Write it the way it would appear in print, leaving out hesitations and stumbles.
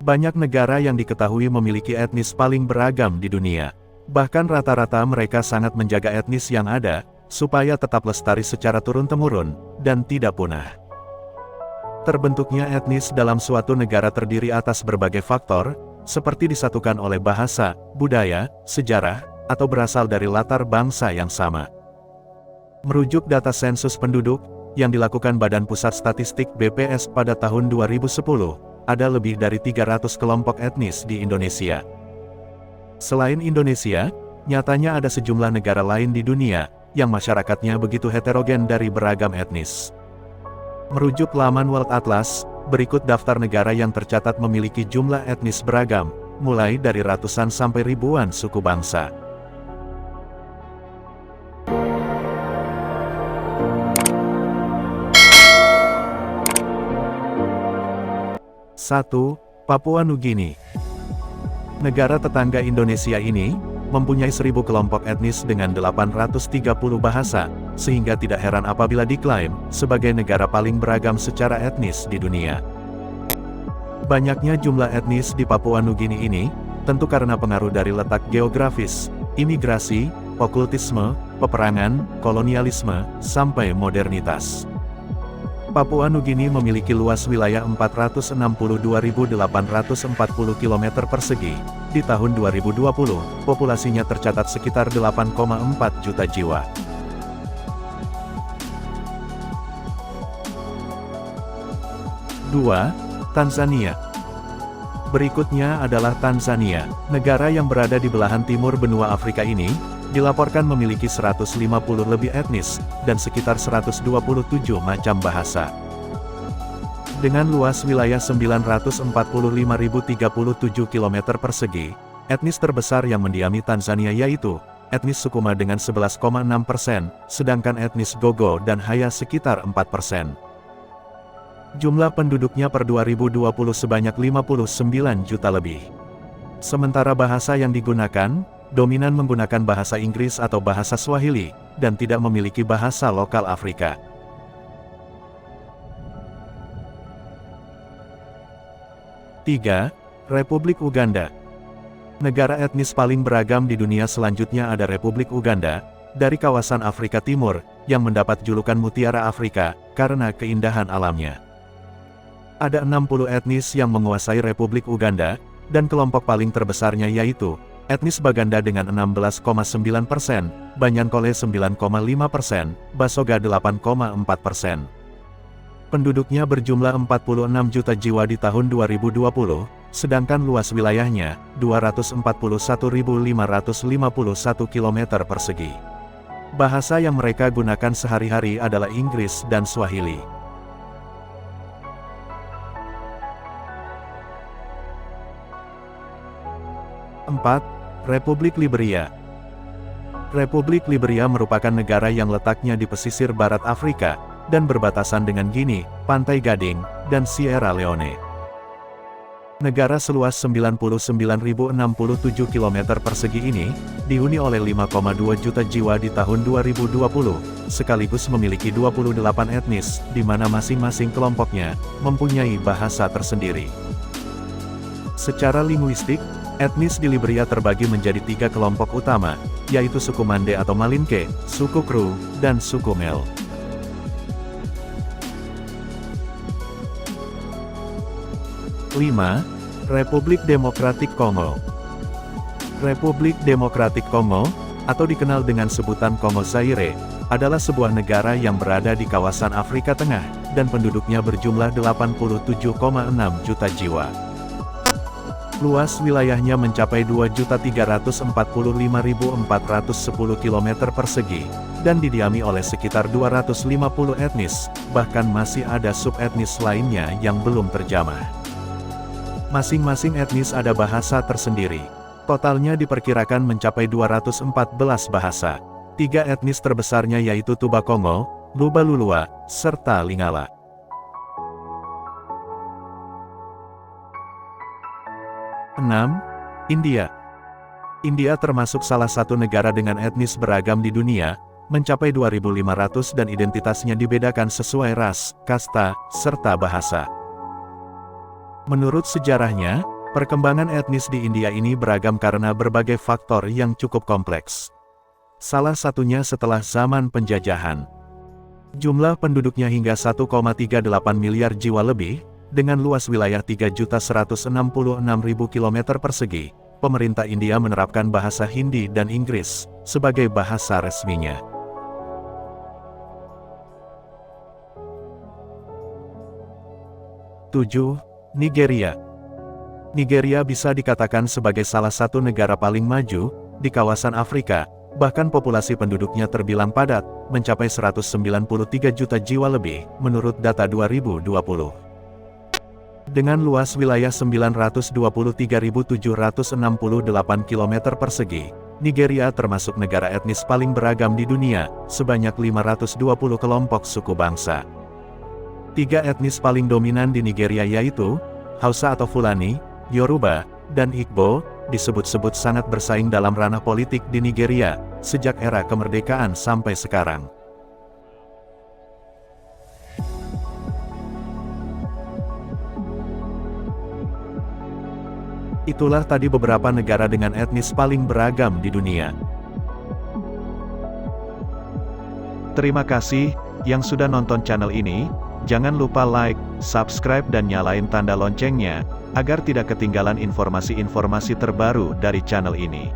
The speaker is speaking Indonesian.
Banyak negara yang diketahui memiliki etnis paling beragam di dunia. Bahkan rata-rata mereka sangat menjaga etnis yang ada, supaya tetap lestari secara turun-temurun, dan tidak punah. Terbentuknya etnis dalam suatu negara terdiri atas berbagai faktor, seperti disatukan oleh bahasa, budaya, sejarah, atau berasal dari latar bangsa yang sama. Merujuk data sensus penduduk, yang dilakukan Badan Pusat Statistik BPS pada tahun 2010, ada lebih dari 300 kelompok etnis di Indonesia. Selain Indonesia, nyatanya ada sejumlah negara lain di dunia, yang masyarakatnya begitu heterogen dari beragam etnis. Merujuk laman World Atlas, berikut daftar negara yang tercatat memiliki jumlah etnis beragam, mulai dari ratusan sampai ribuan suku bangsa. Satu, Papua Nugini. Negara tetangga Indonesia ini mempunyai 1000 kelompok etnis dengan 830 bahasa, sehingga tidak heran apabila diklaim sebagai negara paling beragam secara etnis di dunia. Banyaknya jumlah etnis di Papua Nugini ini, tentu karena pengaruh dari letak geografis, imigrasi, okultisme, peperangan, kolonialisme, sampai modernitas. Papua Nugini memiliki luas wilayah 462.840 km persegi. Di tahun 2020, populasinya tercatat sekitar 8,4 juta jiwa. Dua, Tanzania. Berikutnya adalah Tanzania, negara yang berada di belahan timur benua Afrika ini, dilaporkan memiliki 150 lebih etnis, dan sekitar 127 macam bahasa. Dengan luas wilayah 945.037 km persegi, etnis terbesar yang mendiami Tanzania yaitu, etnis Sukuma dengan 11,6%, sedangkan etnis Gogo dan Haya sekitar 4%. Jumlah penduduknya per 2020 sebanyak 59 juta lebih. Sementara bahasa yang digunakan, dominan menggunakan bahasa Inggris atau bahasa Swahili, dan tidak memiliki bahasa lokal Afrika. Tiga, Republik Uganda. Negara etnis paling beragam di dunia selanjutnya ada Republik Uganda, dari kawasan Afrika Timur, yang mendapat julukan Mutiara Afrika, karena keindahan alamnya. Ada 60 etnis yang menguasai Republik Uganda, dan kelompok paling terbesarnya yaitu, etnis Baganda dengan 16,9%, Banyankole 9,5%, Basoga 8,4%. Penduduknya berjumlah 46 juta jiwa di tahun 2020, sedangkan luas wilayahnya, 241.551 km persegi. Bahasa yang mereka gunakan sehari-hari adalah Inggris dan Swahili. Empat, Republik Liberia. Republik Liberia merupakan negara yang letaknya di pesisir barat Afrika, dan berbatasan dengan Guinea, Pantai Gading, dan Sierra Leone. Negara seluas 99.067 km persegi ini, dihuni oleh 5,2 juta jiwa di tahun 2020, sekaligus memiliki 28 etnis, di mana masing-masing kelompoknya mempunyai bahasa tersendiri. Secara linguistik, etnis di Liberia terbagi menjadi 3 kelompok utama, yaitu suku Mande atau Malinke, suku Kru, dan suku Mel. 5. Republik Demokratik Kongo. Republik Demokratik Kongo, atau dikenal dengan sebutan Kongo Zaire, adalah sebuah negara yang berada di kawasan Afrika Tengah, dan penduduknya berjumlah 87,6 juta jiwa. Luas wilayahnya mencapai 2.345.410 km persegi, dan didiami oleh sekitar 250 etnis, bahkan masih ada subetnis lainnya yang belum terjamah. Masing-masing etnis ada bahasa tersendiri. Totalnya diperkirakan mencapai 214 bahasa. 3 etnis terbesarnya yaitu Tuba Kongo, Luba Lulua, serta Lingala. Enam, India. India termasuk salah satu negara dengan etnis beragam di dunia, mencapai 2.500 dan identitasnya dibedakan sesuai ras, kasta, serta bahasa. Menurut sejarahnya, Perkembangan etnis di India ini beragam karena berbagai faktor yang cukup kompleks. Salah satunya setelah zaman penjajahan. Jumlah penduduknya hingga 1,38 miliar jiwa lebih, dengan luas wilayah 3.166.000 km persegi. Pemerintah India menerapkan bahasa Hindi dan Inggris sebagai bahasa resminya. Nigeria. Nigeria bisa dikatakan sebagai salah satu negara paling maju di kawasan Afrika, bahkan populasi penduduknya terbilang padat, mencapai 193 juta jiwa lebih, menurut data 2020. Dengan luas wilayah 923.768 km persegi, Nigeria termasuk negara etnis paling beragam di dunia, sebanyak 520 kelompok suku bangsa. 3 etnis paling dominan di Nigeria yaitu, Hausa atau Fulani, Yoruba, dan Igbo, disebut-sebut sangat bersaing dalam ranah politik di Nigeria, sejak era kemerdekaan sampai sekarang. Itulah tadi beberapa negara dengan etnis paling beragam di dunia. Terima kasih yang sudah nonton channel ini. Jangan lupa like, subscribe dan nyalain tanda loncengnya, agar tidak ketinggalan informasi-informasi terbaru dari channel ini.